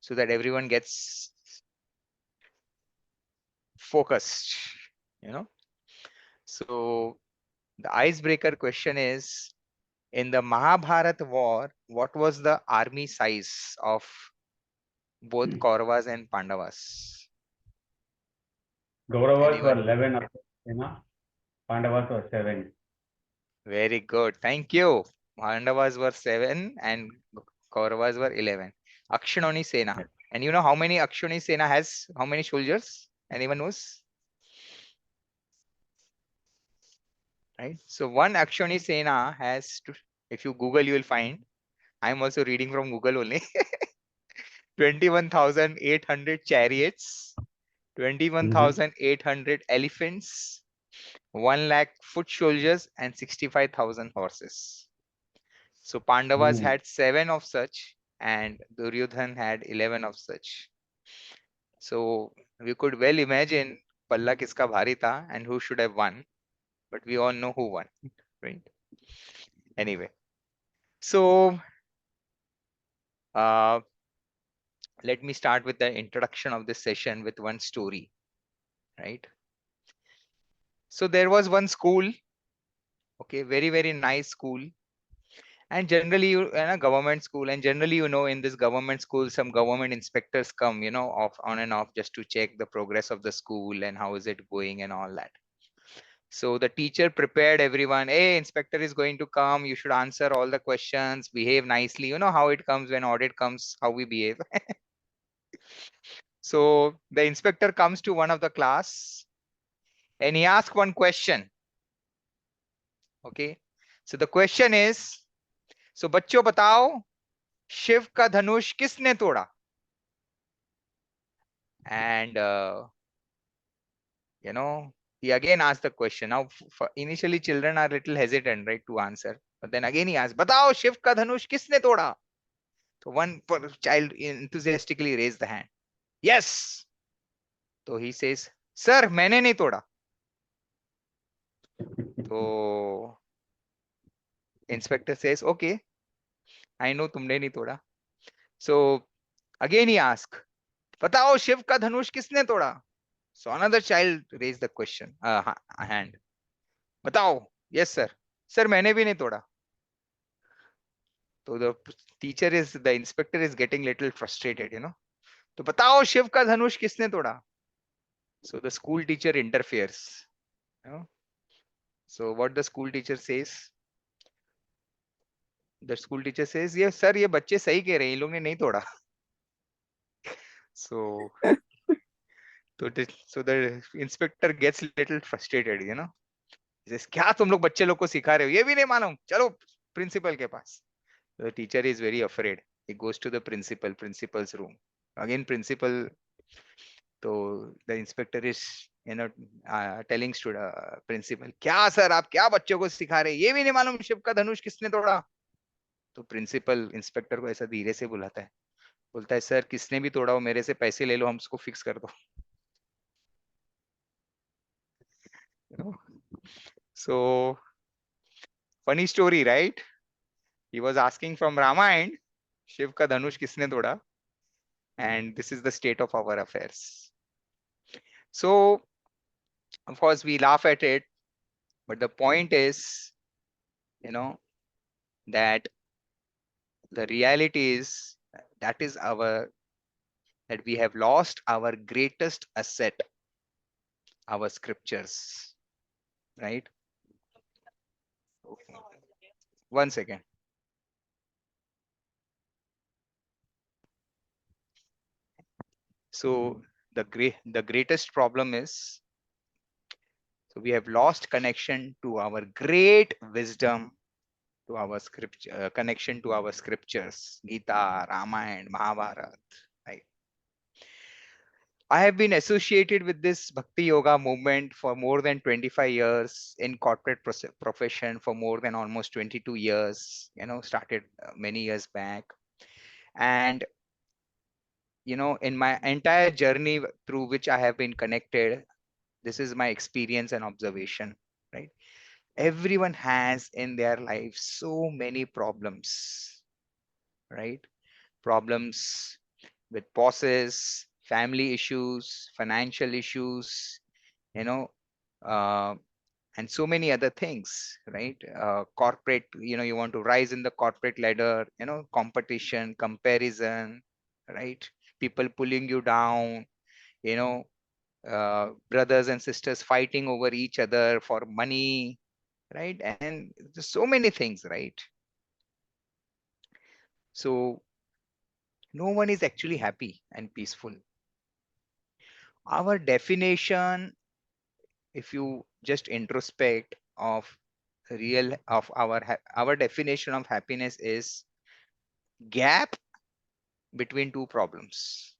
so that everyone gets focused, you know. So the icebreaker question is, in the Mahabharata war, what was the army size of both Kauravas and Pandavas? Kauravas were Anyone? 11, Pandavas were 7. Very good. Thank you. Pandavas were 7 and Kauravas were 11. Akshoni Sena. And you know how many Akshoni Sena has? How many soldiers? Anyone knows? Right. So one Akshoni Sena has to, if you Google, you will find. I'm also reading from Google only. 21,800 chariots, Mhm. 21,800 elephants, 1 lakh foot soldiers, and 65,000 horses. So Pandavas Mm. had 7 of such, and Duryodhan had 11 of such. So we could well imagine Palla kiska bhari tha and who should have won, but we all know who won, right? Anyway, so uh, let me start with the introduction of this session with one story, right? So there was one school, okay, very, very nice school. And generally, you in a government school, and generally, in this government school, some government inspectors come, off on and off just to check the progress of the school and how is it going and all that. So the teacher prepared everyone. Hey, inspector is going to come. You should answer all the questions, behave nicely. You know how it comes when audit comes, how we behave. So the inspector comes to one of the class and he asks one question. Okay. So the question is, so बच्चों बताओ शिव का धनुष किसने तोड़ा? And he again asked the question. Now initially children are little hesitant, right, to answer, but then again he asked, बताओ शिव का धनुष किसने तोड़ा? So one child enthusiastically raised the hand. Yes. So he says, sir, मैंने नहीं तोड़ा. So inspector says, okay, I know तुमने नहीं तोड़ा. So again he asked, बताओ शिव का धनुष किसने तोड़ा? So another child raised the question, hand. बताओ. Yes sir. Sir, मैंने भी नहीं तोड़ा. So the inspector is getting little frustrated, तो बताओ शिव का धनुष किसने तोड़ा? So the school teacher interferes. So what the school teacher says? The school teacher says, yes sir, ये बच्चे सही कह रहे हैं, इन लोग ने नहीं तोड़ा. So the inspector gets little frustrated, He says, क्या तुम लोग बच्चे लोग को सिखा रहे हो? ये भी नहीं मालूम. चलो principal के पास. The teacher is very afraid. He goes to the principal's room. Again, principal. So the inspector is, telling student, principal, क्या सर आप क्या बच्चों को सिखा रहे हैं? ये भी नहीं मालूम शिव का धनुष किसने तोड़ा? तो प्रिंसिपल इंस्पेक्टर को ऐसा धीरे से बुलाता है, बोलता है, सर किसने भी तोड़ा हो मेरे से पैसे ले लो, हम उसको फिक्स कर दो. So funny story, right? He was asking from Ramayana, Shiv का धनुष किसने तोड़ा? And this is the state of our affairs. So of course we laugh at it, but the point is, that the reality is that we have lost our greatest asset, our scriptures, right? Okay. 1 second. So the greatest problem is, so we have lost connection to our great wisdom, to our scripture, connection to our scriptures, Gita, Ramayana, Mahabharata, right? I have been associated with this Bhakti Yoga movement for more than 25 years, in corporate profession for more than almost 22 years, started many years back. And, in my entire journey through which I have been connected, this is my experience and observation, right? Everyone has in their life so many problems, right? Problems with bosses, family issues, financial issues, you know, uh, and so many other things, right? Corporate, you want to rise in the corporate ladder, competition, comparison, right? People pulling you down, you know, brothers and sisters fighting over each other for money, right? And there's so many things, right? So no one is actually happy and peaceful. Our definition, if you just introspect of real of our definition of happiness is gap between two problems.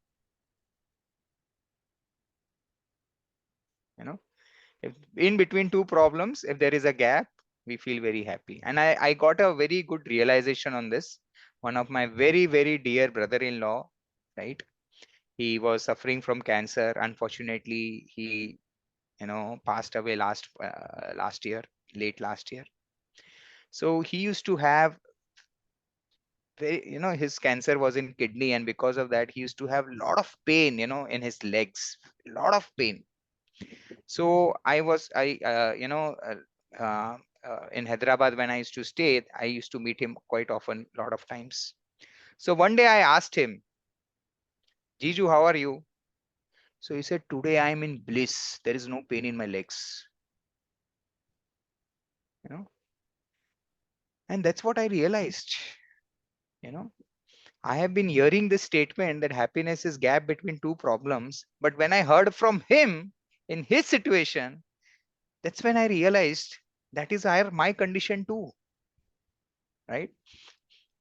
You know, if in between two problems, if there is a gap, we feel very happy. And I got a very good realization on this. One of my very, very dear brother-in-law, right? He was suffering from cancer. Unfortunately, he, passed away last year, late last year. So he used to have his cancer was in kidney, and because of that, he used to have a lot of pain, in his legs, a lot of pain. So in Hyderabad, when I used to stay, I used to meet him quite often, a lot of times. So one day I asked him, Jiju, how are you? So he said, today I am in bliss. There is no pain in my legs. You know, and that's what I realized. You know, I have been hearing this statement that happiness is gap between two problems. But when I heard from him in his situation, that's when I realized that is my condition too, right?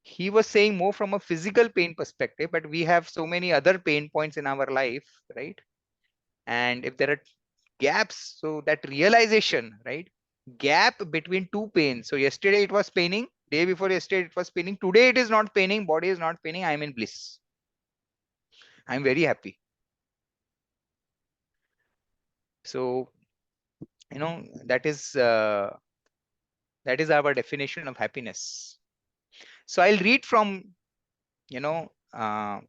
He was saying more from a physical pain perspective, but we have so many other pain points in our life, right? And if there are gaps, so that realization, right? Gap between two pains. So yesterday it was paining, day before yesterday it was paining, today it is not paining, body is not paining, I'm in bliss. I'm very happy. So, that is our definition of happiness. So I'll read from, you know, uh,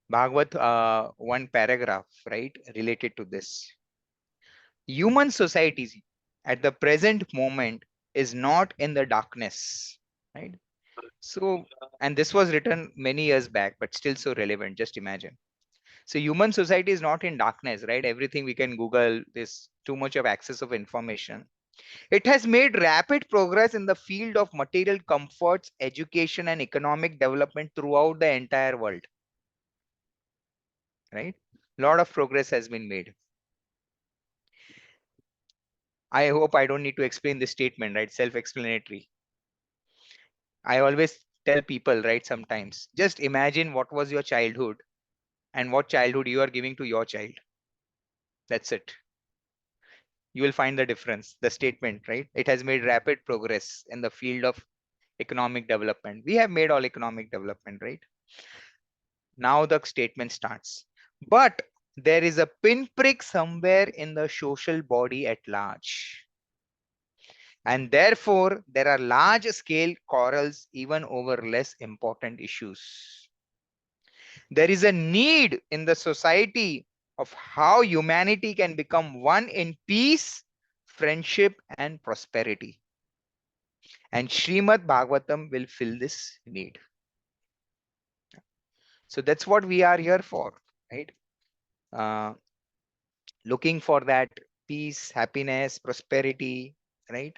Bhagavad, one paragraph, right, related to this. Human society at the present moment is not in the darkness, right? So, and this was written many years back, but still so relevant. Just imagine. So, human society is not in darkness, right? Everything we can Google, there's too much of access of information. It has made rapid progress in the field of material comforts, education, and economic development throughout the entire world, right? A lot of progress has been made. I hope I don't need to explain this statement, right? Self-explanatory. I always tell people, right? Sometimes just imagine what was your childhood and what childhood you are giving to your child. That's it. You will find the difference. The statement, right? It has made rapid progress in the field of economic development. We have made all economic development, right? Now the statement starts. But there is a pinprick somewhere in the social body at large. And therefore, there are large scale quarrels even over less important issues. There is a need in the society of how humanity can become one in peace, friendship, and prosperity. And Srimad Bhagavatam will fill this need. So that's what we are here for, right? Uh, Looking for that peace, happiness, prosperity, right?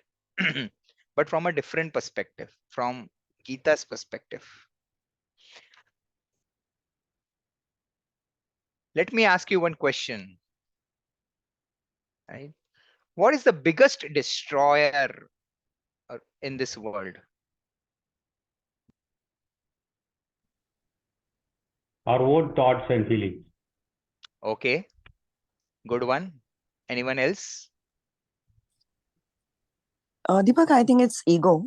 But from a different perspective, from Gita's perspective. Let me ask you one question, right? What is the biggest destroyer in this world? Our own thoughts and feelings. Okay, good one. Anyone else? Deepak, I think it's ego.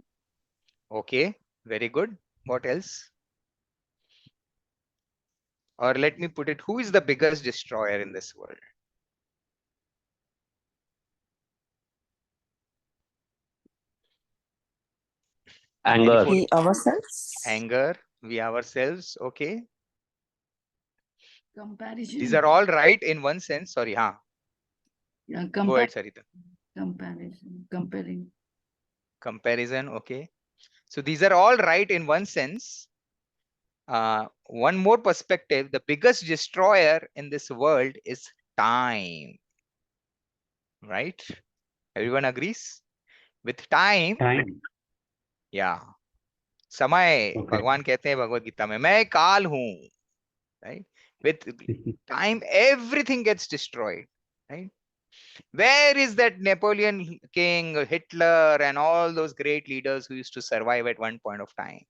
Okay, very good. What else? Or let me put it, who is the biggest destroyer in this world? Any Anger. fourth? We ourselves. Anger, we ourselves. Okay. Comparison. These are all right in one sense. Sorry, Yeah, go ahead, Sarita. comparison. Comparing. Comparison, okay. So these are all right in one sense. One more perspective, the biggest destroyer in this world is time, right? Everyone agrees? With time, Time. yeah. समय, Okay. भगवान कहते हैं भगवत गीता में, मैं काल हूं, right? With time, everything gets destroyed, right? Where is that Napoleon King, Hitler, and all those great leaders who used to survive at one point of time?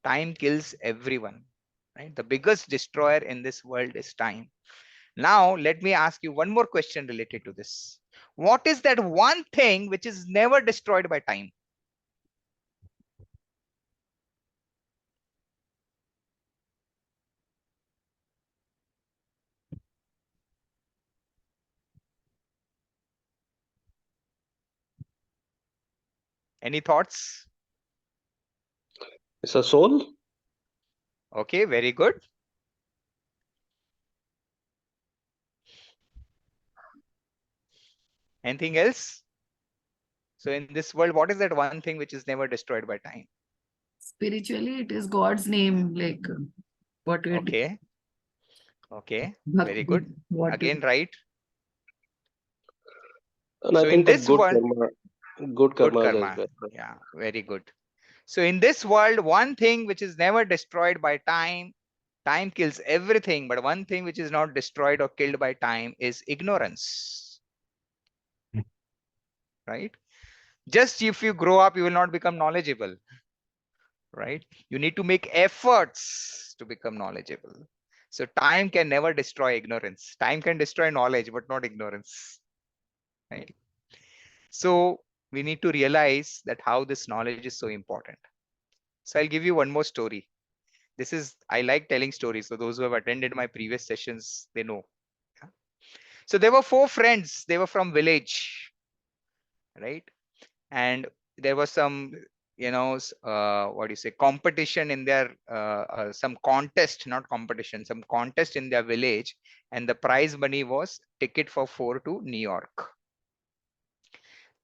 Time kills everyone, right? The biggest destroyer in this world is time. Now, let me ask you one more question related to this. What is that one thing which is never destroyed by time? Any thoughts? It's a soul. Okay, very good. Anything else? So in this world, what is that one thing which is never destroyed by time? Spiritually, it is God's name, like what we do. Okay. Okay, very Bhakti, good. what Again, right. And I So in think the this world, good good karmas as karma. well. Yeah, very good. So in this world, one thing which is never destroyed by time, time kills everything, but one thing which is not destroyed or killed by time is ignorance, right? Just if you grow up, you will not become knowledgeable, right? You need to make efforts to become knowledgeable. So time can never destroy ignorance. Time can destroy knowledge, but not ignorance, right? So we need to realize that how this knowledge is so important. So I'll give you one more story. This is, I like telling stories. So those who have attended my previous sessions, they know. Yeah. So there were four friends. They were from village, right? And there was some, what do you say, competition in their, some contest, not competition, some contest in their village. And the prize money was ticket for four to New York.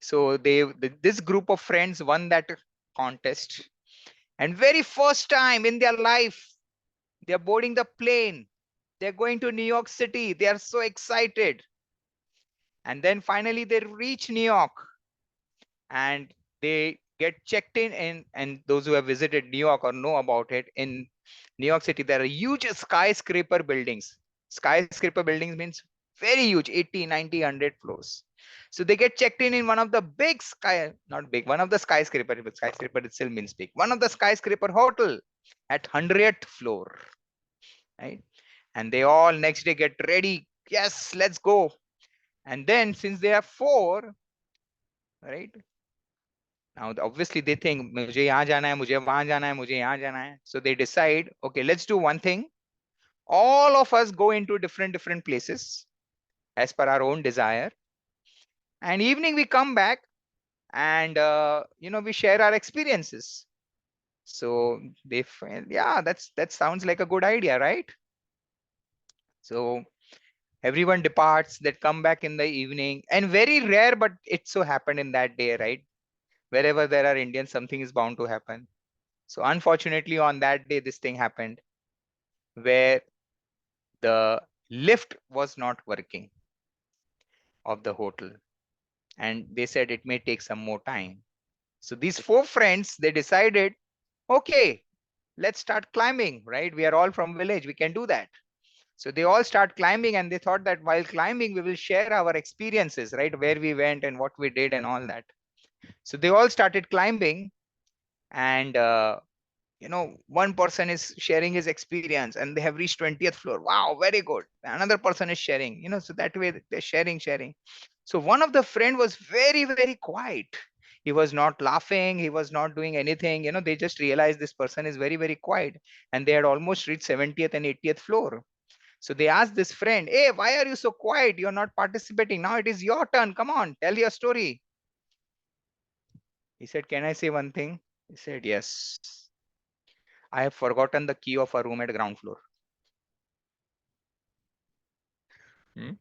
So this group of friends won that contest. And very first time in their life, they're boarding the plane. They're going to New York City. They are so excited. And then finally they reach New York and they get checked in. And those who have visited New York or know about it, in New York City, there are huge skyscraper buildings. Skyscraper buildings means very huge, 80, 90, 100 floors. So they get checked in one of the big not big, one of the skyscraper, but skyscraper itself means big. One of the skyscraper hotel at 100th floor, right? And they all next day get ready. Yes, let's go. And then since they are four, right? Now obviously they think मुझे यहाँ जाना है, मुझे वहां जाना है, मुझे यहाँ जाना है. So they decide, okay, let's do one thing. All of us go into different places as per our own desire. And evening we come back and we share our experiences. So they find, yeah, that sounds like a good idea, right? So everyone departs, that come back in the evening, and very rare, but it so happened in that day, right? Wherever there are Indians, something is bound to happen. So unfortunately on that day this thing happened where the lift was not working of the hotel, and they said it may take some more time. So these four friends, they decided, okay, let's start climbing, right? We are all from village, we can do that. So they all start climbing, and they thought that while climbing, we will share our experiences, right? Where we went and what we did and all that. So they all started climbing, and one person is sharing his experience, and they have reached 20th floor. Wow, very good. Another person is sharing, so that way they're sharing. So one of the friend was very quiet. He was not laughing. He was not doing anything. They just realized this person is very quiet, and they had almost reached 70th and 80th floor. So they asked this friend, hey, why are you so quiet? You're not participating. Now it is your turn. Come on, tell your story. He said, can I say one thing? He said, yes. I have forgotten the key of a room at ground floor. Hmm?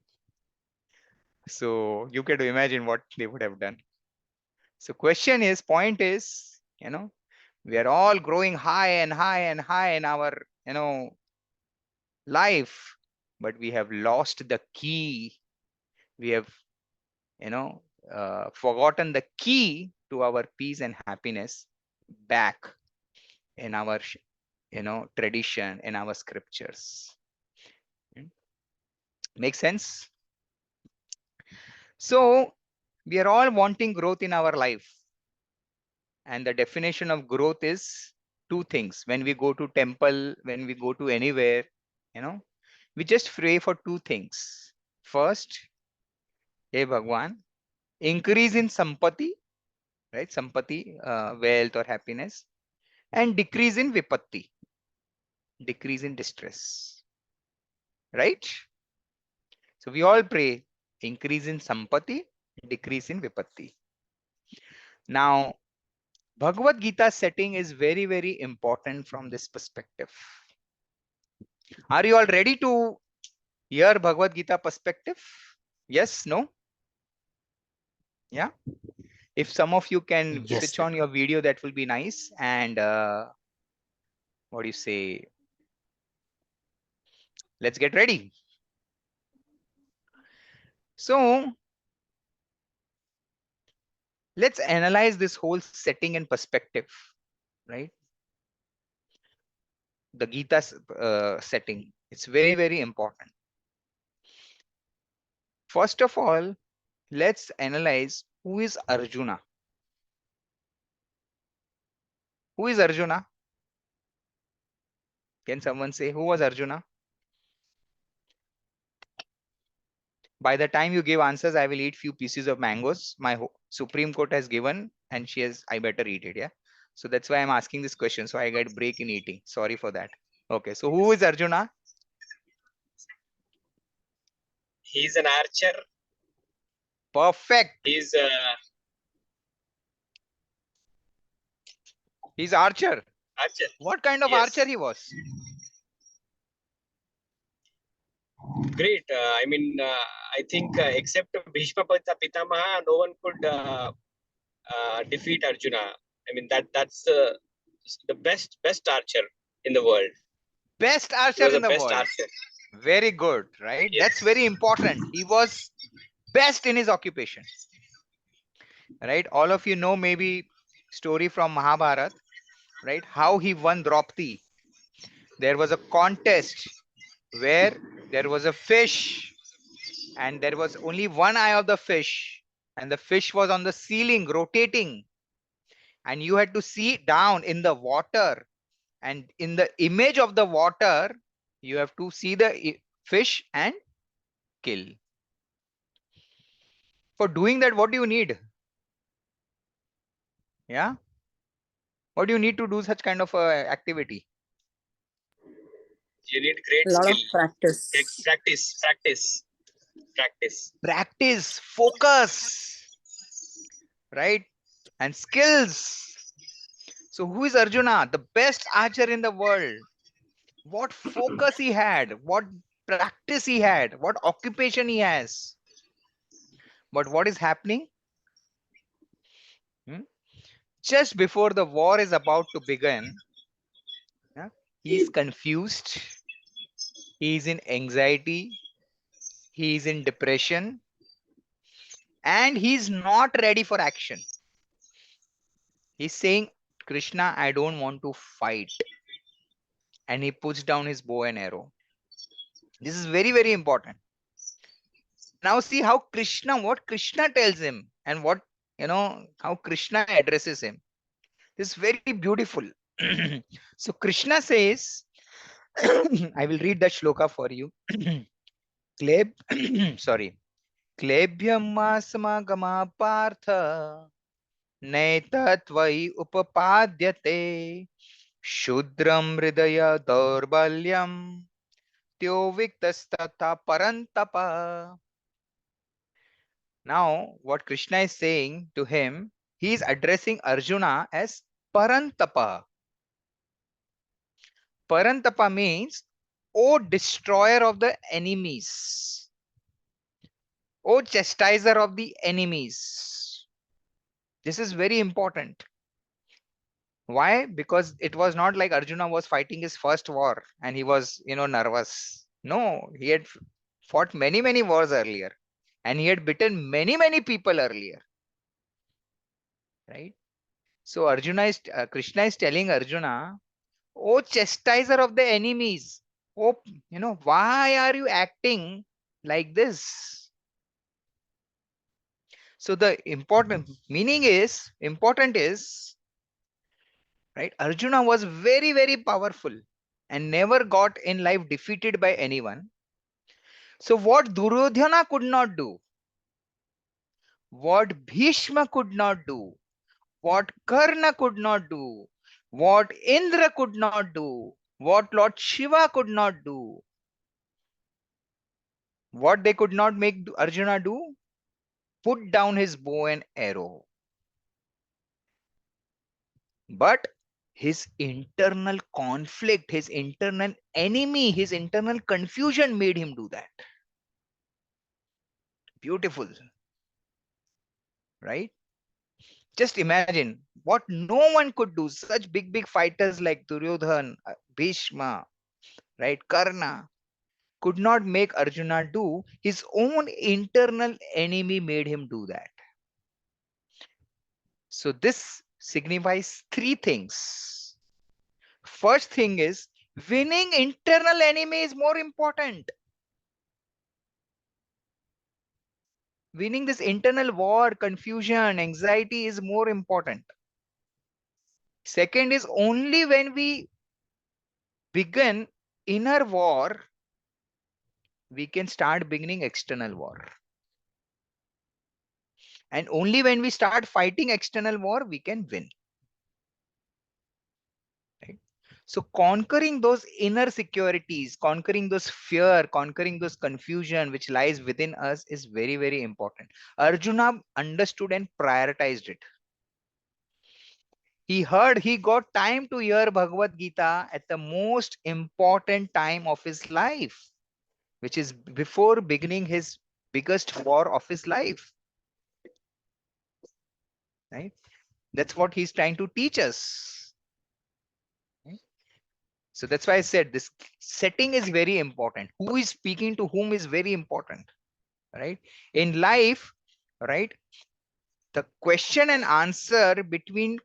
So you can imagine what they would have done. So point is, we are all growing high and high and high in our, life, but we have lost the key. We have, forgotten the key to our peace and happiness back in our, tradition, in our scriptures. Hmm? Make sense? So we are all wanting growth in our life. And the definition of growth is two things. When we go to temple, when we go to anywhere, we just pray for two things. First, hey Bhagwan, increase in sampati, right? Sampati, wealth or happiness, and decrease in vipatti, decrease in distress, right? So we all pray increase in sampati, decrease in vipatti. Now, Bhagavad Gita setting is very, very important from this perspective. Are you all ready to hear Bhagavad Gita perspective? Yes, no? Yeah. If some of you can Yes. switch on your video, that will be nice. And what do you say? Let's get ready. So let's analyze this whole setting and perspective, right? The Gita setting. It's very, very important. First of all, let's analyze who is Arjuna. Who is Arjuna? Can someone say who was Arjuna? By the time you give answers, I will eat few pieces of mangoes. My Supreme Court has given, and I better eat it. Yeah. So that's why I'm asking this question. So I get break in eating. Sorry for that. Okay. So who is Arjuna? He's an archer. Perfect. He's He's archer. archer. What kind of Yes. archer he was? Great. I think except Bhishma Pitamaha, no one could defeat Arjuna. I mean that's the best archer in the world. Best He archer was in the the best world. archer. Very good, right? Yes. That's very important. He was best in his occupation, right? All of you know maybe story from Mahabharata, right? How he won Draupadi. There was a contest where there was a fish and there was only one eye of the fish, and the fish was on the ceiling rotating, and you had to see down in the water, and in the image of the water you have to see the fish and kill. For doing that, what do you need? Yeah, what do you need to do such kind of activity? You need great A lot skill. of practice. Practice, focus, right? And skills. So who is Arjuna? The best archer in the world. What focus he had, what practice he had, what occupation he has. But what is happening? Just before the war is about to begin, yeah, he is confused, he is in anxiety, he is in depression, and he is not ready for action. He's saying, Krishna, I don't want to fight. And he puts down his bow and arrow. This is very, very important. Now see how what Krishna tells him, and what, how Krishna addresses him. This is very beautiful. So Krishna says, I will read that shloka for you. Sorry. Klebhyam masmagama partha naitattvai upapadyate shudram hridaya daurbalyam tyo viktastata parantapa. Now, what Krishna is saying to him, he is addressing Arjuna as Parantapa. Parantapa means, O destroyer of the enemies. O chastiser of the enemies. This is very important. Why? Because it was not like Arjuna was fighting his first war and he was, nervous. No, he had fought many, many wars earlier and he had beaten many, many people earlier. Right? So Krishna is telling Arjuna, oh, chastiser of the enemies. Oh, why are you acting like this? So the important is, right? Arjuna was very, very powerful and never got in life defeated by anyone. So what Duryodhana could not do, what Bhishma could not do, what Karna could not do, what Indra could not do, what Lord Shiva could not do, what they could not make Arjuna do, put down his bow and arrow. But his internal conflict, his internal enemy, his internal confusion made him do that. Beautiful, right? Just imagine what no one could do. Such big, big fighters like Duryodhan, Bhishma, right? Karna could not make Arjuna do. His own internal enemy made him do that. So this signifies three things. First thing is winning internal enemy is more important. Winning this internal war, confusion, anxiety is more important. Second is only when we begin inner war, we can start beginning external war. And only when we start fighting external war, we can win. Right? So conquering those inner securities, conquering those fear, conquering those confusion which lies within us is very, very important. Arjuna understood and prioritized it. He got time to hear Bhagavad Gita at the most important time of his life, which is before beginning his biggest war of his life. Right? That's what he's trying to teach us. Right? So that's why I said this setting is very important. Who is speaking to whom is very important. Right? In life, right? The question and answer between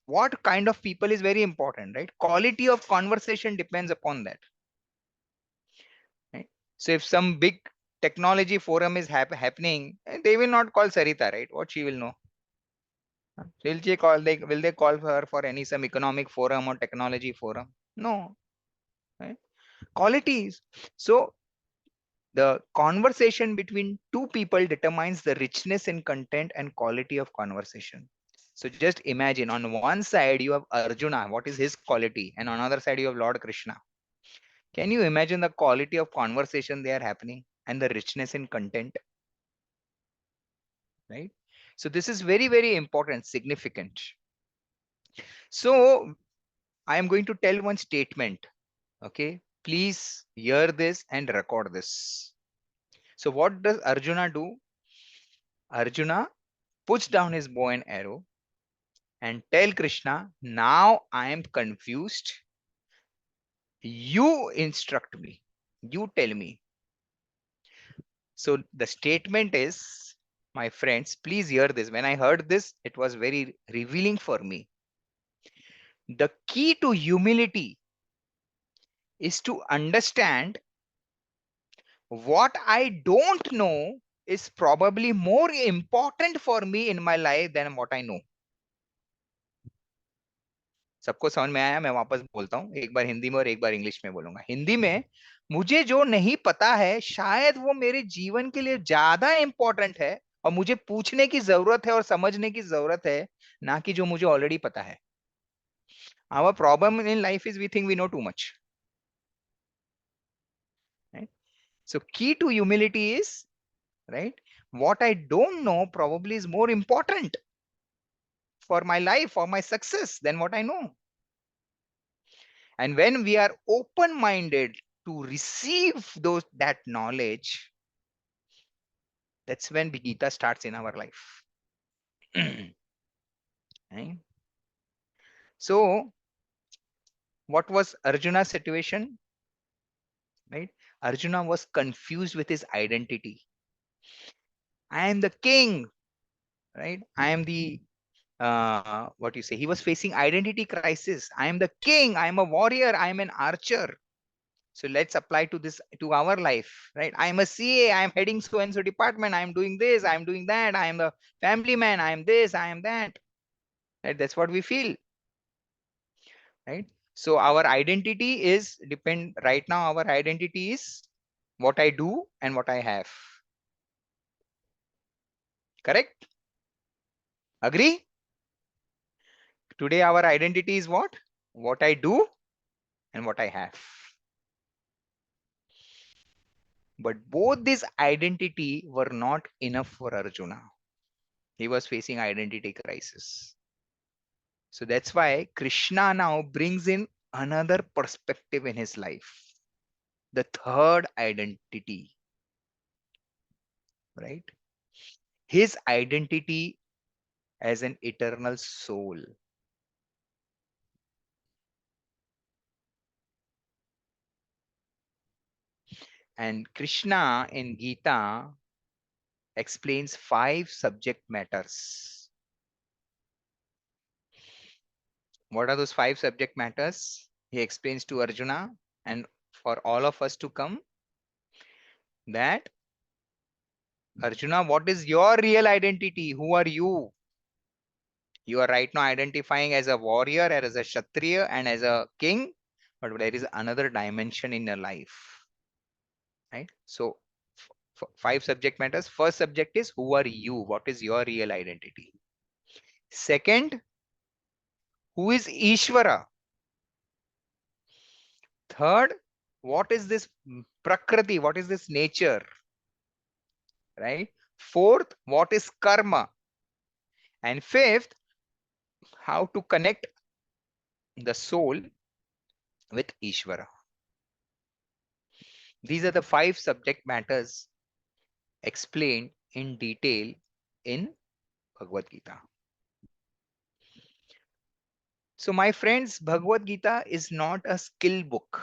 what kind of people is very important, right? Quality of conversation depends upon that. Right? So if some big technology forum is happening, they will not call Sarita, right? What she will know? Will they call her for any some economic forum or technology forum? No. Right? Qualities. So the conversation between two people determines the richness in content and quality of conversation. So just imagine on one side you have Arjuna, what is his quality? And on another side you have Lord Krishna. Can you imagine the quality of conversation they are happening and the richness in content? Right? So this is very, very important, significant. So I am going to tell one statement. Okay. Please hear this and record this. So what does Arjuna do? Arjuna puts down his bow and arrow and tell Krishna, now I am confused. You instruct me. You tell me. So the statement is, my friends, please hear this. When I heard this, it was very revealing for me. The key to humility is to understand what I don't know is probably more important for me in my life than what I know. सबको समझ में आया? मैं वापस बोलता हूँ, एक बार हिंदी में और एक बार इंग्लिश में बोलूंगा. हिंदी में, मुझे जो नहीं पता है शायद वो मेरे जीवन के लिए ज्यादा इंपॉर्टेंट है और मुझे पूछने की जरूरत है और समझने की जरूरत है, ना कि जो मुझे ऑलरेडी पता है. Our problem in life is we think we know too much. Right? So key to humility is, right, what I don't know probably is more important for my life, for my success than what I know. And when we are open-minded to receive that knowledge, That's when Gita starts in our life. Right? So, what was Arjuna's situation? Right? Arjuna was confused with his identity. I am the king, right? I am the what you say? He was facing identity crisis. I am the king. I am a warrior. I am an archer. So let's apply to this to our life, right? I am a CA. I am heading so and so department. I am doing this. I am doing that. I am the family man. I am this. I am that. Right? That's what we feel, right? So our identity is depend right now. Our identity is what I do and what I have. Correct? Agree? Today our identity is what? What I do and what I have. But both this identity were not enough for Arjuna. He was facing identity crisis. So that's why Krishna now brings in another perspective in his life. The third identity, right? His identity as an eternal soul. And Krishna in Gita explains 5 subject matters. What are those 5 subject matters? He explains to Arjuna and for all of us to come that Arjuna, what is your real identity? Who are you? You are right now identifying as a warrior, as a Kshatriya, and as a king, but there is another dimension in your life, right? So, 5 subject matters. First subject is who are you? What is your real identity? Second, who is Ishvara? Third, what is this Prakriti? What is this nature? Right? Fourth, what is karma? And fifth, how to connect the soul with Ishvara. These are the 5 subject matters explained in detail in Bhagavad Gita. So, my friends, Bhagavad Gita is not a skill book.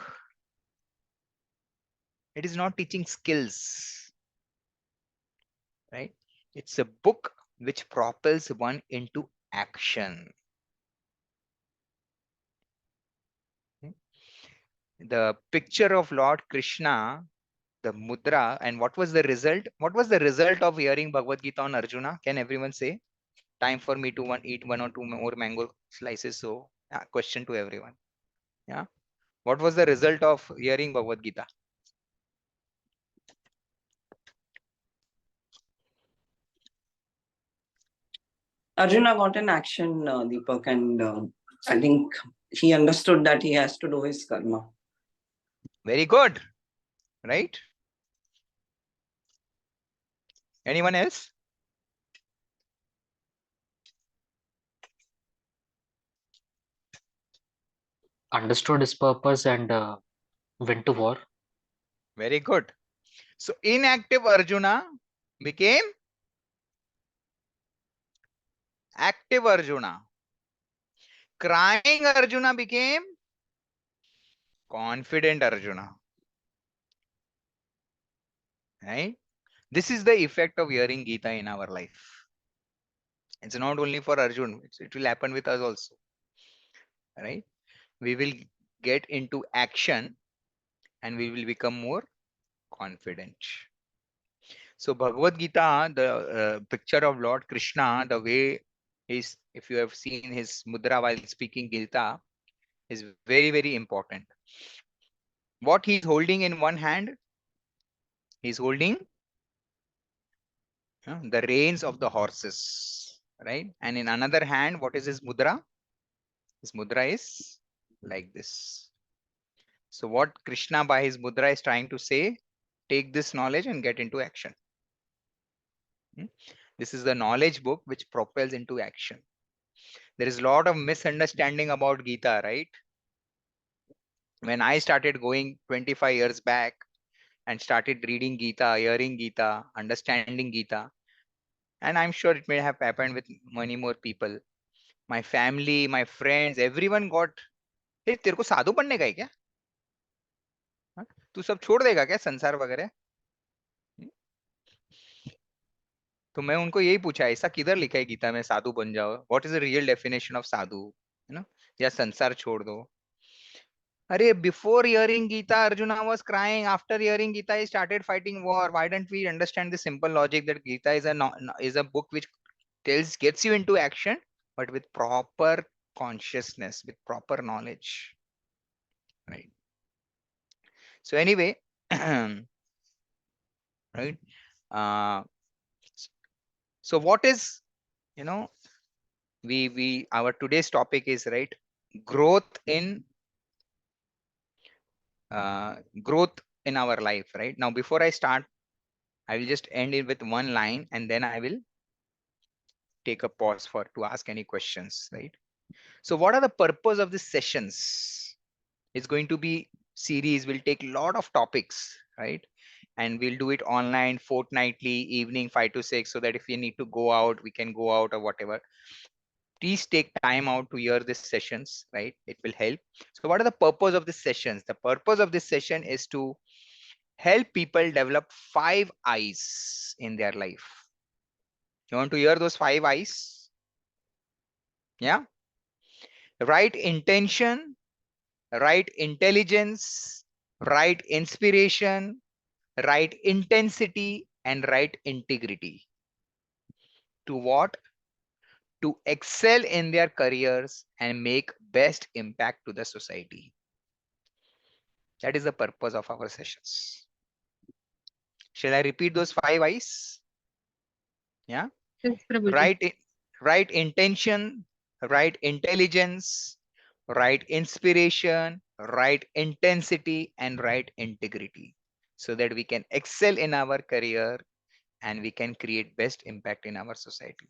It is not teaching skills, right? It's a book which propels one into action. The picture of Lord Krishna, the mudra, and what was the result? What was the result of hearing Bhagavad Gita on Arjuna? Can everyone say? Time for me to eat 1 or 2 more mango slices. So, question to everyone. Yeah. What was the result of hearing Bhagavad Gita? Arjuna got an action, Deepak, and I think he understood that he has to do his karma. Very good, right? Anyone else? Understood his purpose and went to war. Very good. So inactive Arjuna became active Arjuna. Crying Arjuna became confident Arjuna. Right? This is the effect of hearing Gita in our life. It's not only for Arjun, it will happen with us also. Right? We will get into action and we will become more confident. So Bhagavad Gita, the picture of Lord Krishna, the way is, if you have seen his mudra while speaking Gita, is very, very important. What he's holding in one hand, he's holding the reins of the horses, right? And in another hand, what is his mudra? His mudra is like this. So what Krishna by his mudra is trying to say, take this knowledge and get into action. This is the knowledge book which propels into action. There is a lot of misunderstanding about Gita, right? When I started going 25 years back, and started reading Gita, hearing Gita, understanding Gita. And I'm sure it may have happened with many more people. My family, my friends, everyone got, hey, तेरे को साधु बनने का है क्या? हाँ? तू सब छोड़ देगा क्या संसार वगैरह? तो मैं उनको यही पूछा, ऐसा किधर लिखा है गीता में साधु बन जाओ? What is the real definition of Sadhu? You know, या संसार छोड़ दो? अरे before hearing Gita, Arjuna was crying. After hearing Gita, he started fighting war. Why don't we understand the simple logic that Gita is is a book which gets you into action, but with proper consciousness, with proper knowledge, right? So anyway, right? Uh, so what is, you know, we our today's topic is, right, growth in uh, growth in our life, right? Now, before I start, I will just end it with one line, and then I will take a pause for to ask any questions, right? So what are the purpose of these sessions? It's going to be series, will take a lot of topics, right? And we'll do it online fortnightly, evening 5 to 6, so that if you need to go out, we can go out or whatever. Please take time out to hear these sessions, right? It will help. So what are the purpose of these sessions? The purpose of this session is to help people develop 5 eyes in their life. You want to hear those 5 eyes? Yeah. Right intention, right intelligence, right inspiration, right intensity, and right integrity. To what? To excel in their careers and make best impact to the society. That is the purpose of our sessions. Shall I repeat those 5 I's? Yeah. Yes, Prabhuji. Right intention, right intelligence, right inspiration, right intensity, and right integrity, so that we can excel in our career and we can create best impact in our society.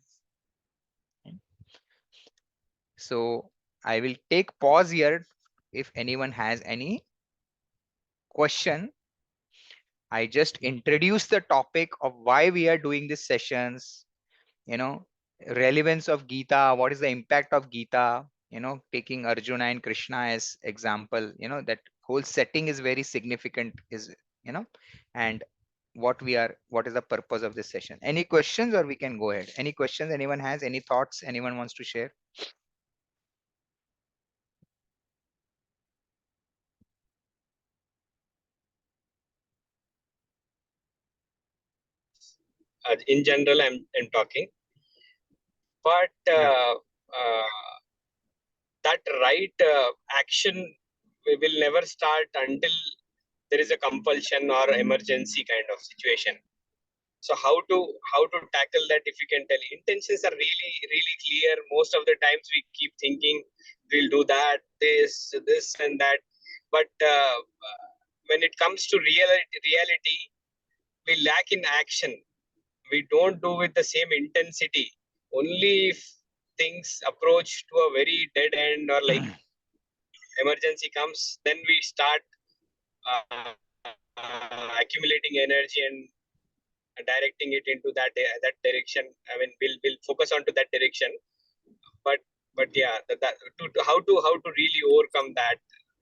So I will take pause here. If anyone has any question, I just introduce the topic of why we are doing these sessions, you know, relevance of Gita, what is the impact of Gita, you know, taking Arjuna and Krishna as example, you know, that whole setting is very significant, is, you know, and what is the purpose of this session. Any questions, or we can go ahead? Any questions anyone has? Any thoughts anyone wants to share? In general, I'm talking, but Yeah. that right action we will never start until there is a compulsion or emergency kind of situation. So how to tackle that? If you can tell, intentions are really clear. Most of the times we keep thinking we'll do that, this and that, but when it comes to reality, we lack in action. We don't do with the same intensity. Only if things approach to a very dead end or like emergency comes, then we start accumulating energy and directing it into that direction. I mean, we'll focus on to that direction. But yeah, how to really overcome that,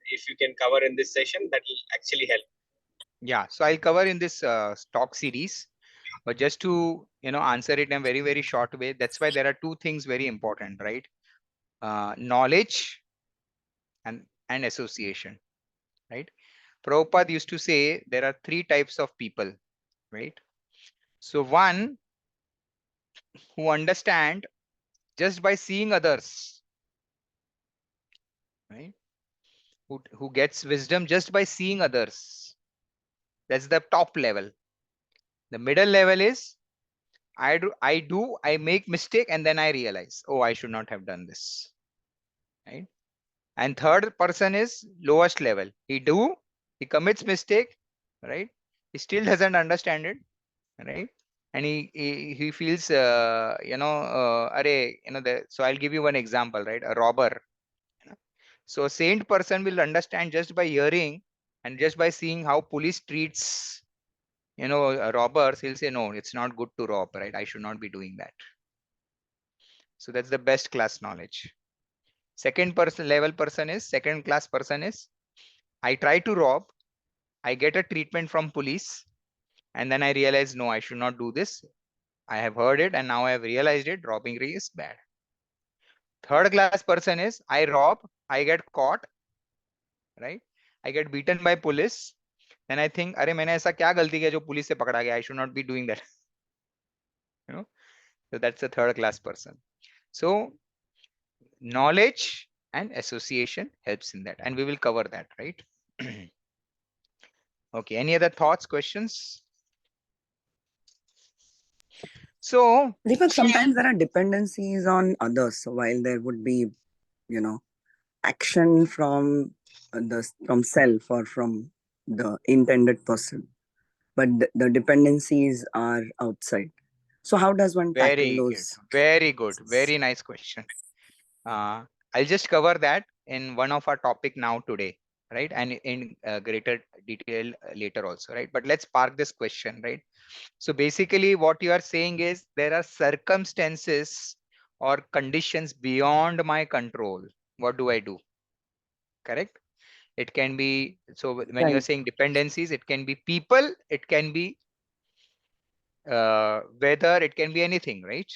if you can cover in this session, that will actually help. Yeah, so I'll cover in this talk series, but just to, you know, answer it in a very short way. That's why there are two things very important, right? Knowledge and association, right? Prabhupada used to say there are 3 types of people, right? So one who understand just by seeing others, right? Who gets wisdom just by seeing others. That's the top level. The middle level is I make mistake and then I realize, oh, I should not have done this, right? And third person is lowest level. He commits mistake, right? He still doesn't understand it, right? And he feels, so I'll give you one example, right? A robber. You know? So a saint person will understand just by hearing and just by seeing how police treats robbers, he'll say, no, it's not good to rob, right? I should not be doing that. So that's the best class knowledge. Second second class person is, I try to rob, I get a treatment from police, and then I realize, no, I should not do this. I have heard it and now I have realized it. Robbing is bad. Third class person is, I rob, I get caught, right? I get beaten by police. Then I think, अरे मैंने ऐसा क्या गलती किया जो police से पकड़ा गया? I should not be doing that. So that's the third class person. So knowledge and association helps in that, and we will cover that, right? Okay, any other thoughts, questions? So Deepak, sometimes there are dependencies on others. So while there would be, action from from self or from the intended person, but the dependencies are outside. So how does one tackle those? Very good, very nice question. I'll just cover that in one of our topic now today, right? And in greater detail later also, right? But let's park this question, right? So basically what you are saying is there are circumstances or conditions beyond my control. What do I do? Correct? It can be, so when you are Right. saying dependencies, it can be people, it can be weather, it can be anything, right?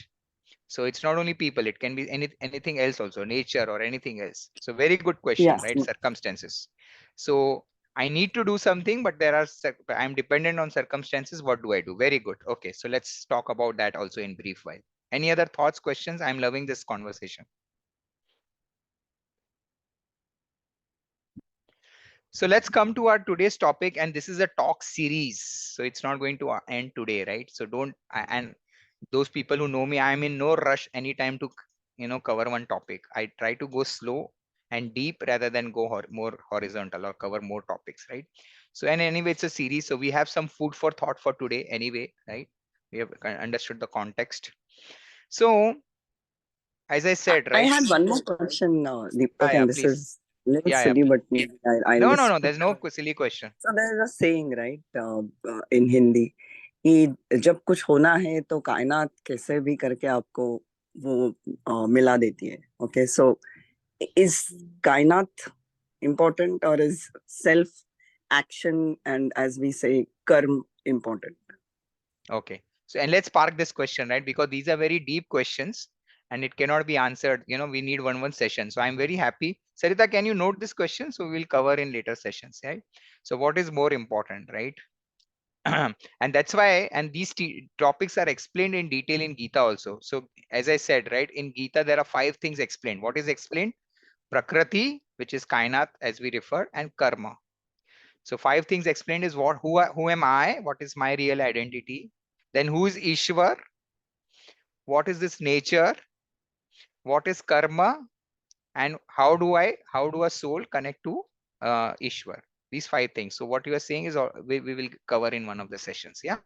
So it's not only people, it can be anything else also, nature or anything else. So very good question, Yeah. right? Circumstances. So I need to do something, but I'm dependent on circumstances. What do I do? Very good. Okay, so let's talk about that also in brief while. Any other thoughts, questions? I'm loving this conversation. So let's come to our today's topic, and this is a talk series. So it's not going to end today, right? So and those people who know me, I'm in no rush anytime to cover one topic. I try to go slow and deep rather than go more horizontal or cover more topics, right? So and anyway, it's a series, so we have some food for thought for today anyway, right? We have understood the context. So as I said, I right? had one more question, Deepak, Yeah, and this please. is a little Yeah, silly, please. but maybe I'll No, just. there's no silly question. So there's a saying, right, in Hindi, कि जब कुछ होना है तो कायनात कैसे भी करके आपको वो मिला देती है. Okay, so is kainat important, or is self action and, as we say, karma important? Okay. So, and let's park this question, right? Because these are very deep questions and it cannot be answered. We need one session. So I'm very happy. Sarita, can you note this question? So we'll cover in later sessions, right? So what is more important, right? And that's why, and these topics are explained in detail in Gita also. So as I said, right, in Gita, there are 5 things explained. What is explained? Prakriti, which is kainat as we refer, and karma. So 5 things explained is who am I? What is my real identity? Then who is Ishwar? What is this nature? What is karma? And how do a soul connect to Ishwar? These 5 things. So what you are saying is we will cover in one of the sessions. Yeah.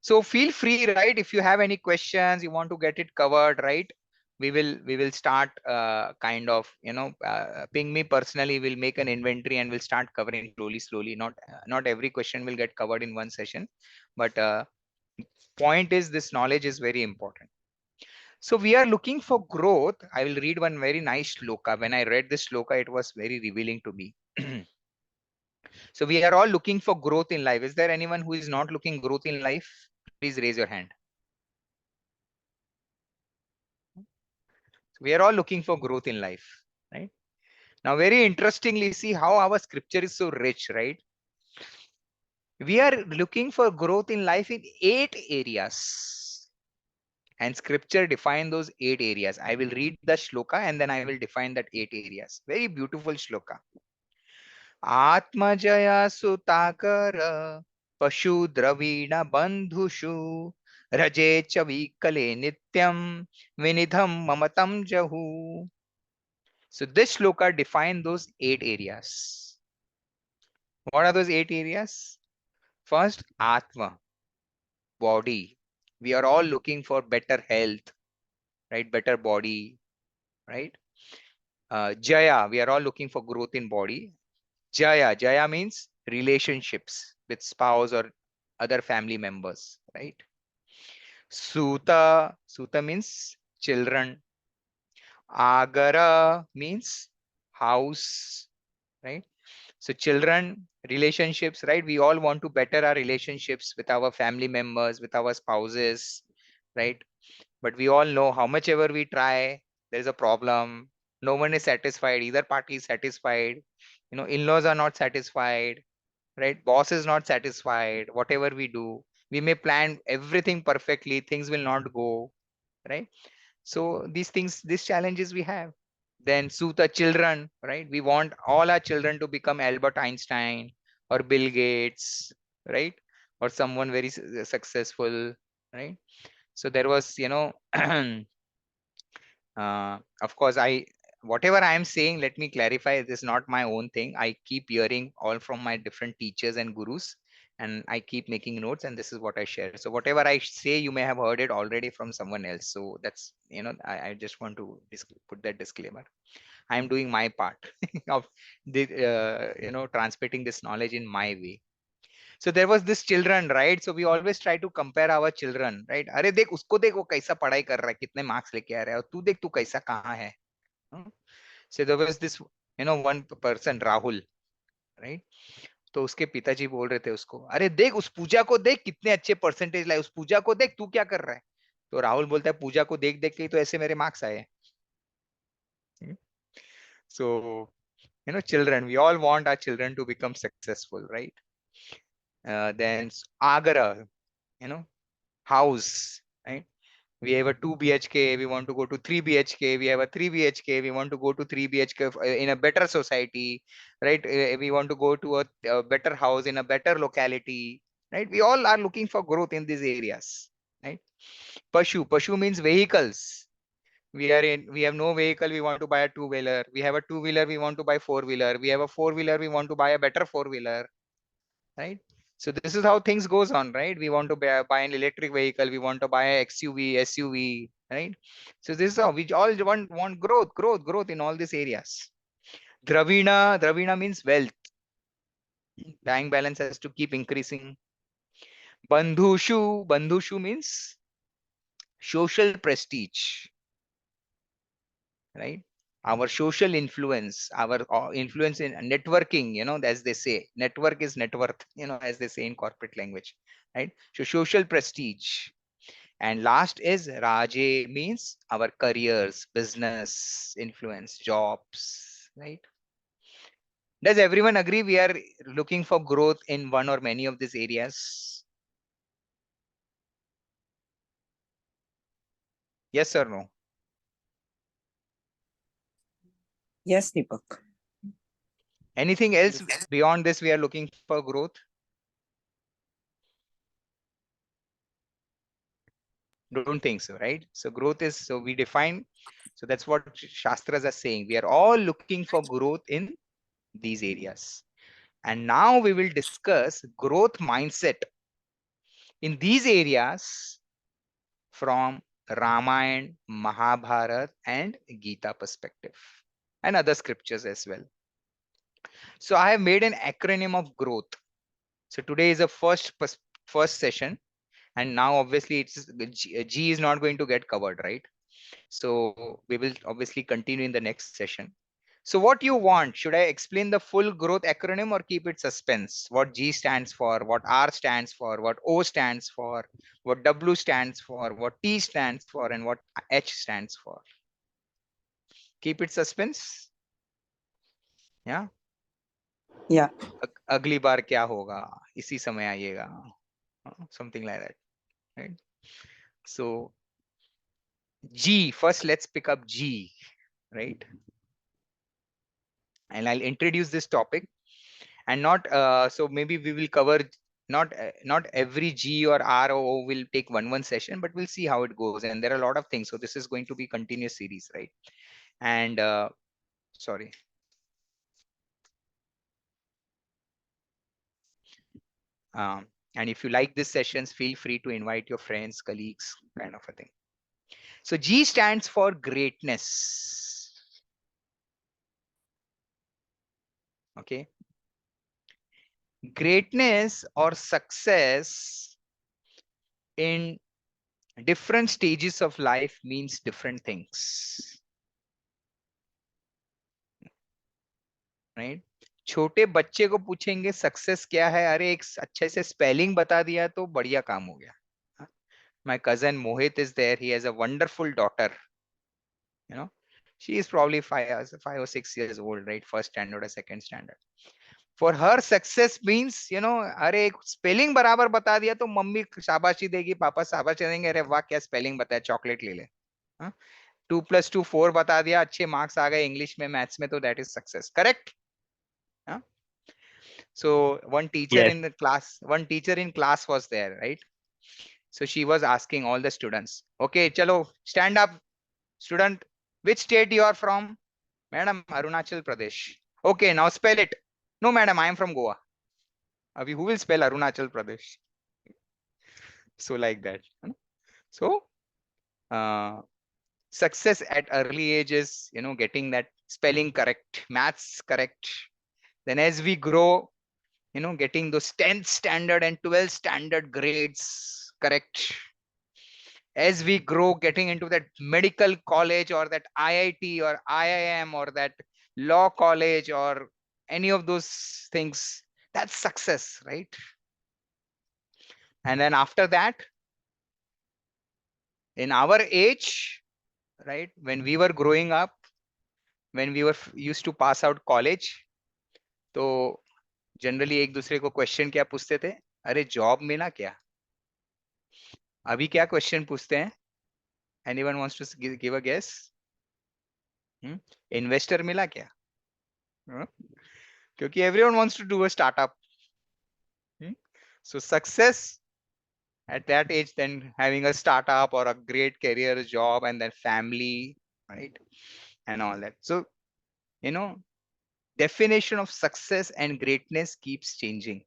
So feel free, right? If you have any questions, you want to get it covered, right? We will start kind of, ping me personally. We'll make an inventory and we'll start covering slowly. Not every question will get covered in one session, but point is this knowledge is very important. So we are looking for growth. I will read one very nice shloka. When I read this shloka, it was very revealing to me. So we are all looking for growth in life. Is there anyone who is not looking growth in life? Please raise your hand. We are all looking for growth in life, right? Now, very interestingly, see how our scripture is so rich, right? We are looking for growth in life in 8 areas. And scripture define those 8 areas. I will read the shloka and then I will define that 8 areas. Very beautiful shloka. Atmajaya sutakara pashu dravina bandhushu raje chavikale nityam vinidham mamatam jahu. So this shloka define those 8 areas. What are those 8 areas? First, Atma, body. We are all looking for better health, right? Better body, right? Jaya, we are all looking for growth in body. Jaya means relationships, with spouse or other family members, right? Suta means children. Agara means house, right? So children, relationships, right? We all want to better our relationships with our family members, with our spouses, right? But we all know how much ever we try, there is a problem. No one is satisfied. Either party is satisfied. In-laws are not satisfied, right? Boss is not satisfied. Whatever we do, we may plan everything perfectly. Things will not go, right? So these things, these challenges we have. Then Suta children, right? We want all our children to become Albert Einstein or Bill Gates, right? Or someone very successful, right? So there was, of course, whatever I am saying, let me clarify, this is not my own thing. I keep hearing all from my different teachers and gurus, and I keep making notes, and this is what I share. So whatever I say, you may have heard it already from someone else. So that's, I just want to put that disclaimer. I am doing my part of the, transmitting this knowledge in my way. So there was this children, right? So we always try to compare our children, right? अरे देख उसको देख वो कैसा पढ़ाई कर रहा है, कितने मार्क्स लेके आ रहा है, और तू देख तू कैसा कहाँ है. So there was this, one person, Rahul, right? तो उसके पिताजी बोल रहे थे उसको, अरे देख उस पूजा को देख कितने अच्छे परसेंटेज लाए, उस पूजा को देख तू क्या कर रहा है. तो राहुल बोलता है पूजा को देख देख के ही तो ऐसे मेरे मार्क्स आए. So, children, we all want our children to become successful, right? Then Agra, house, right? We have a 2 BHK, we want to go to 3 BHK, we have a 3 BHK, we want to go to 3 BHK in a better society, right? We want to go to a better house in a better locality, right? We all are looking for growth in these areas, right? Pashu means vehicles. We have no vehicle, we want to buy a two-wheeler. We have a two-wheeler, we want to buy four-wheeler. We have a four-wheeler, we want to buy a better four-wheeler, right? So this is how things goes on, right? We want to buy an electric vehicle, we want to buy a XUV, SUV, right? So this is how we all want growth in all these areas. Dravina means wealth. Bank balance has to keep increasing. Bandhushu means social prestige, right? Our social influence, our influence in networking, as they say, network is net worth, as they say in corporate language, right? So social prestige. And last is Raje, means our careers, business, influence, jobs, right? Does everyone agree we are looking for growth in one or many of these areas? Yes or no? Yes, Deepak. Anything else beyond this we are looking for growth? Don't think so, right? So growth is, so we define, so that's what Shastras are saying. We are all looking for growth in these areas. And now we will discuss growth mindset in these areas from Ramayana, Mahabharata, and Gita perspective, and other scriptures as well. So I have made an acronym of growth. So today is a first session, and now obviously it's G is not going to get covered, right? So we will obviously continue in the next session. So what you want, should I explain the full growth acronym or keep it suspense? What G stands for, what R stands for, what O stands for, what W stands for, what T stands for, and what H stands for? Keep it suspense. Yeah. Yeah. अगली बार क्या होगा, इसी समय आइएगा. Something like that, right? So G, first let's pick up G, right? And I'll introduce this topic, and not so maybe we will cover not every G or R or O will take one session, but we'll see how it goes. And there are a lot of things, so this is going to be continuous series, right? And sorry. And if you like these sessions, feel free to invite your friends, colleagues, kind of a thing. So G stands for greatness. Okay. greatness or success in different stages of life means different things, right? छोटे बच्चे को पूछेंगे success क्या है, अरे एक अच्छे से स्पेलिंग बता दिया तो बढ़िया काम हो गया. My cousin Mohit is there. He has a wonderful daughter. You know, she is probably 5 or 6 years old, right? First standard or second standard. For her, success means, अरे एक स्पेलिंग बराबर बता दिया तो मम्मी शाबाशी देगी, पापा शाबाशी देंगे, अरे वाह क्या स्पेलिंग बताया, चॉकलेट ले ले. 2+2 4 बता दिया, अच्छे मार्क्स आ गए इंग्लिश में, मैथ्स में, तो that is success. Correct? So Yes. one teacher in class was there, right? So she was asking all the students, okay, chalo, stand up, student, which state you are from? Madam, Arunachal Pradesh. Okay, now spell it. No, madam, I am from Goa. Abhi, who will spell Arunachal Pradesh? So like that. So success at early age is, getting that spelling correct, maths correct. Then as we grow, getting those 10th standard and 12th standard grades correct. As we grow, getting into that medical college or that IIT or IIM or that law college or any of those things, that's success, right? And then after that, in our age, right, when we were growing up, when we were used to pass out college, तो generally एक दूसरे को question क्या पूछते थे, अरे job मिला क्या? अभी क्या क्वेश्चन पूछते हैं? Anyone wants to give a guess? Investor मिला क्या? क्योंकि everyone wants to do a startup. So success at that age, then having a startup or a great career job and then family, right? And all that. So, definition of success and greatness keeps changing.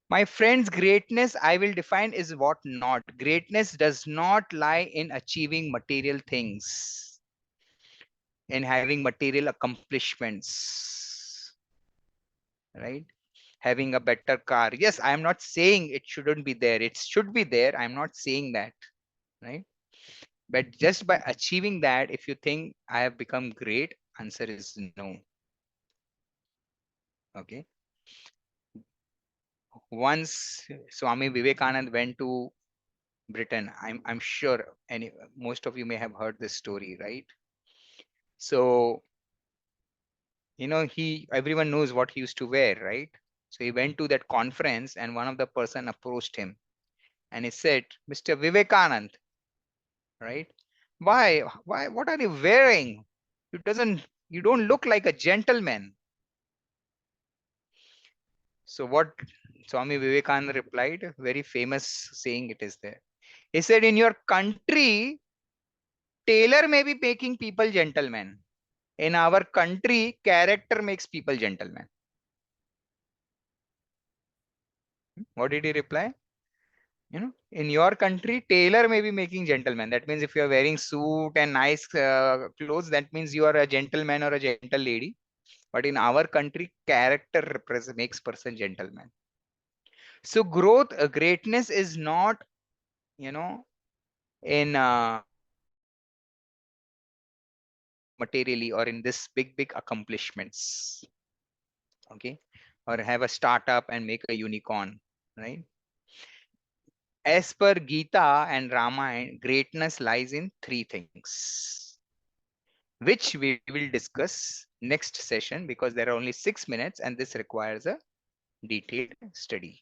My friends, greatness I will define is what not. Greatness does not lie in achieving material things, in having material accomplishments, right? Having a better car. Yes, I am not saying it shouldn't be there. It should be there. I'm not saying that, right? But just by achieving that, if you think I have become great, answer is no. Okay. Once Swami Vivekanand went to Britain, I'm sure most of you may have heard this story, right? So, everyone knows what he used to wear, right? So he went to that conference and one of the person approached him and he said, Mr. Vivekanand, right? Why, what are you wearing? You don't look like a gentleman. So what Swami Vivekananda replied, very famous saying it is there. He said, in your country, tailor may be making people gentlemen. In our country, character makes people gentlemen. What did he reply? In your country, tailor may be making gentlemen. That means if you are wearing suit and nice clothes, that means you are a gentleman or a gentle lady. But in our country, character makes person gentleman. So greatness is not, in materially or in this big accomplishments. Okay. Or have a startup and make a unicorn, right? As per Gita and Ramayana, greatness lies in three things, which we will discuss next session because there are only 6 minutes and this requires a detailed study.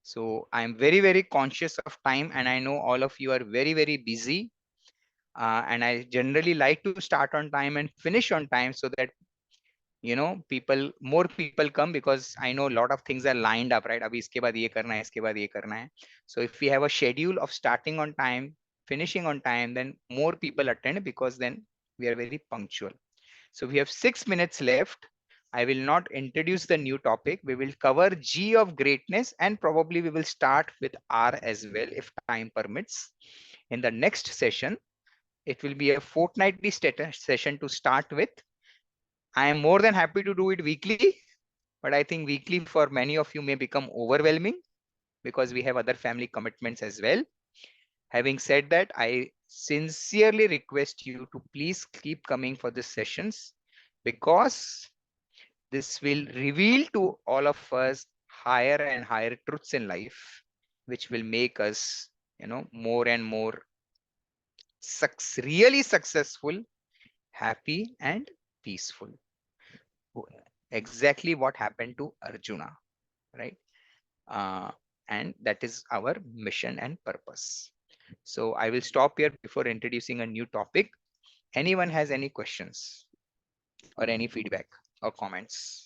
So I'm very conscious of time and I know all of you are very busy. And I generally like to start on time and finish on time so that more people come, because I know a lot of things are lined up, right? Abhi iske baad ye karna hai, iske baad ye karna hai. So if we have a schedule of starting on time, finishing on time, then more people attend because then we are very punctual. So we have 6 minutes left. I will not introduce the new topic. We will cover G of greatness and probably we will start with R as well if time permits. In the next session, it will be a fortnightly session to start with. I am more than happy to do it weekly. but I think weekly for many of you may become overwhelming because we have other family commitments as well. Having said that, I sincerely request you to please keep coming for these sessions, because this will reveal to all of us higher and higher truths in life, which will make us, more and more really successful, happy, and peaceful. Exactly what happened to Arjuna, right? Uh, and that is our mission and purpose. So I will stop here before introducing a new topic. Anyone has any questions or any feedback or comments?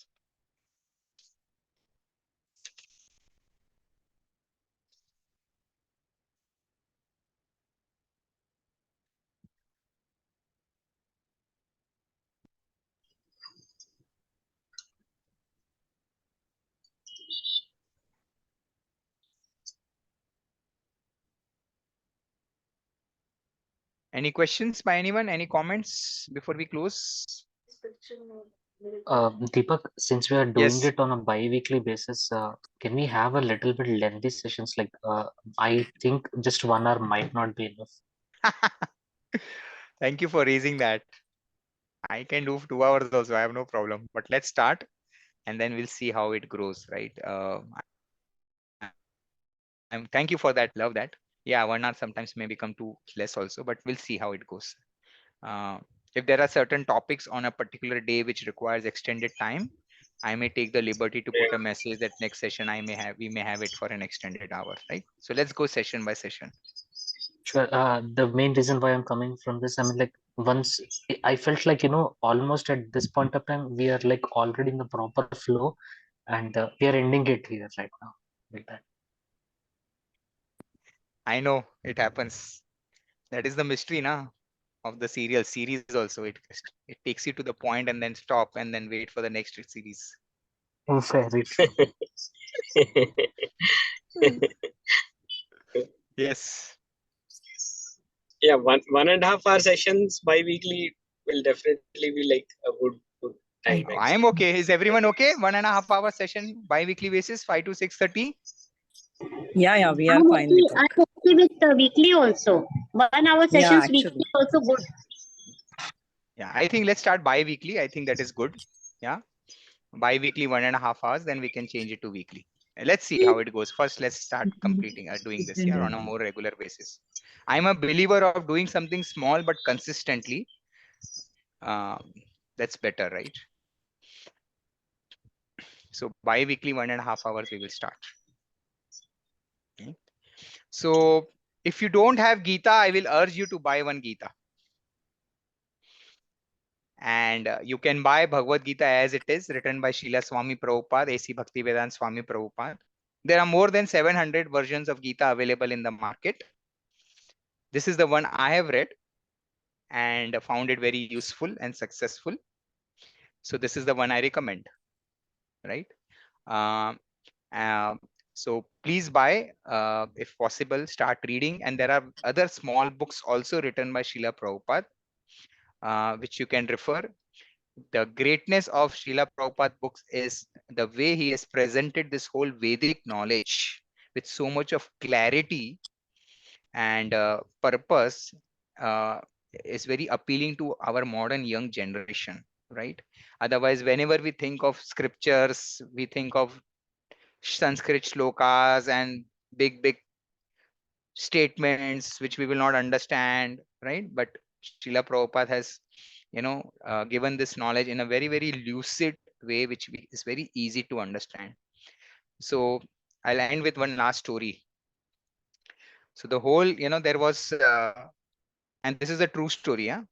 Any questions by anyone? Any comments before we close? Deepak, since we are doing Yes. it on a bi-weekly basis, can we have a little bit lengthy sessions? Like, I think just 1 hour might not be enough. Thank you for raising that. I can do 2 hours also. I have no problem. But let's start, and then we'll see how it grows, right? I'm thank you for that. Love that. Yeah, 1 hour sometimes may become too less also, but we'll see how it goes. Uh, if there are certain topics on a particular day which requires extended time, I may take the liberty to put a message that next session we may have it for an extended hour, right? So let's go session by session. Sure. The main reason why I'm coming from this, I mean, like once I felt like, almost at this point of time, we are like already in the proper flow, and we are ending it here right now, like that. I know it happens. That is the mystery, na, of the series also. It takes you to the point and then stop and then wait for the next series. Very true. Yes. Yeah, 1.5 hour sessions bi-weekly will definitely be like a good time I am actually. okay. Is everyone okay? 1.5 hour session bi-weekly basis, 5 to 6:30. Yeah, we are fine, Deepak. I'm okay with weekly also. 1 hour Yeah, sessions actually. weekly also good. Yeah, I think let's start bi-weekly. I think that is good. Yeah. Bi-weekly 1.5 hours, then we can change it to weekly. Let's see how it goes. First, let's start doing this here on a more regular basis. I'm a believer of doing something small but consistently. Um, that's better, right? So bi-weekly 1.5 hours we will start. Okay. So if you don't have Gita, I will urge you to buy one Gita. And you can buy Bhagavad Gita as it is, written by Srila Swami Prabhupada, A.C. Bhaktivedanta Swami Prabhupada. There are more than 700 versions of Gita available in the market. This is the one I have read and found it very useful and successful. So this is the one I recommend, right? Um, uh, so please buy, if possible, start reading. And there are other small books also written by Srila Prabhupada, which you can refer. The greatness of Srila Prabhupada books is the way he has presented this whole Vedic knowledge with so much of clarity and purpose, uh, is very appealing to our modern young generation, right? Otherwise, whenever we think of scriptures, we think of Sanskrit shlokas and big statements which we will not understand, right? But Srila Prabhupada has, given this knowledge in a very lucid way, which is very easy to understand. So I'll end with one last story. So the whole, there was, and this is a true story, yeah.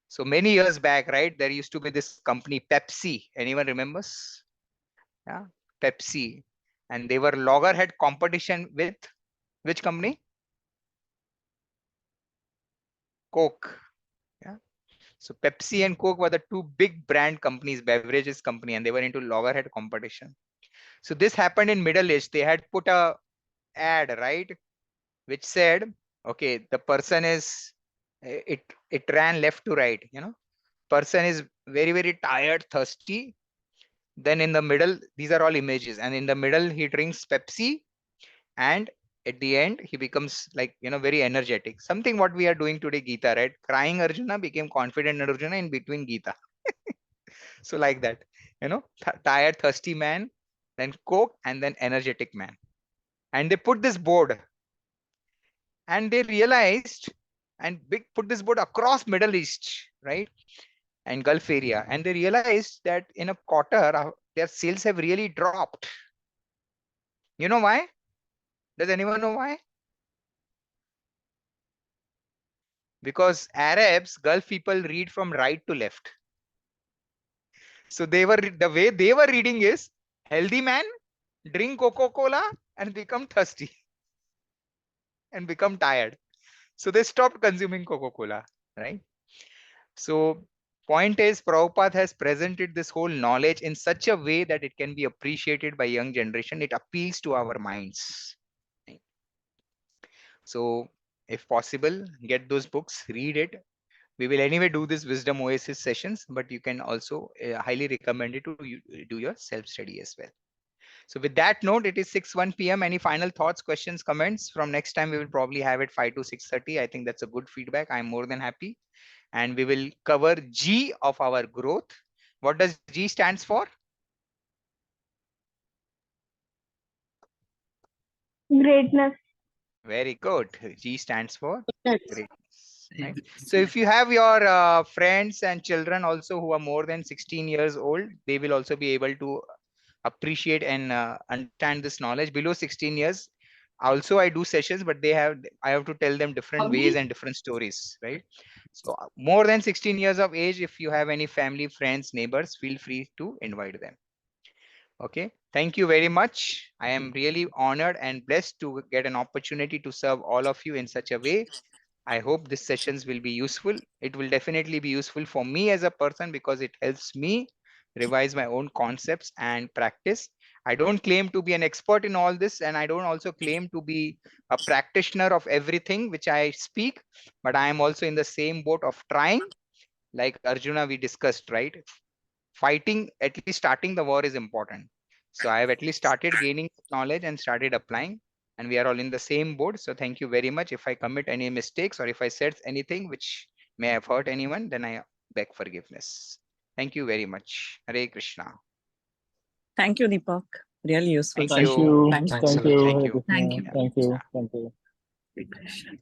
So many years back, right, there used to be this company Pepsi. Anyone remembers? Yeah, Pepsi, and they were loggerhead competition with which company? Coke. Yeah. So Pepsi and Coke were the two big brand companies, beverages company, and they were into loggerhead competition. So this happened in Middle East. They had put a ad, right, which said, okay, the person is, it ran left to right, person is very tired, thirsty, Then in the middle, these are all images, and in the middle he drinks Pepsi, and at the end he becomes like, very energetic. Something what we are doing today, Gita, right? Crying Arjuna became confident Arjuna in between Gita. So like that, tired, thirsty man, then Coke, and then energetic man. And they put this board, and they realized, and put this board across Middle East, right? And Gulf area. And they realized that in a quarter, their sales have really dropped. You know why? Does anyone know why? Because Arabs, Gulf people read from right to left. So the way they were reading is healthy man, drink Coca-Cola and become thirsty and become tired. So they stopped consuming Coca-Cola, right? So point is, Prabhupada has presented this whole knowledge in such a way that it can be appreciated by young generation. It appeals to our minds. Right? So if possible, get those books, read it. We will anyway do this Wisdom Oasis sessions, but you can also highly recommend it to do your self-study as well. So with that note, it is 6:01 p.m. Any final thoughts, questions, comments? From next time, we will probably have it 5 to 6:30. I think that's a good feedback. I'm more than happy. And we will cover G of our growth. What does G stands for? Greatness. Very good. G stands for Yes. greatness. Right? So if you have your friends and children also who are more than 16 years old, they will also be able to appreciate and understand this knowledge. Below 16 years, also I do sessions, but I have to tell them different ways and different stories, right? So more than 16 years of age, if you have any family, friends, neighbors, feel free to invite them. Okay, thank you very much. I am really honored and blessed to get an opportunity to serve all of you in such a way. I hope these sessions will be useful. It will definitely be useful for me as a person because it helps me revise my own concepts and practice. I don't claim to be an expert in all this, and I don't also claim to be a practitioner of everything which I speak, but I am also in the same boat of trying. Like Arjuna, we discussed, right? Fighting, at least starting the war is important. So I have at least started gaining knowledge and started applying, and we are all in the same boat. So thank you very much. If I commit any mistakes or if I said anything which may have hurt anyone, then I beg forgiveness. Thank you very much. Hare Krishna. Thank you, Deepak. Really useful Thank session. you. you. Thanks Thank a lot. you. Thank Hare you. Krishna. Thank you. Thank you. Yeah. Thank you. Good question.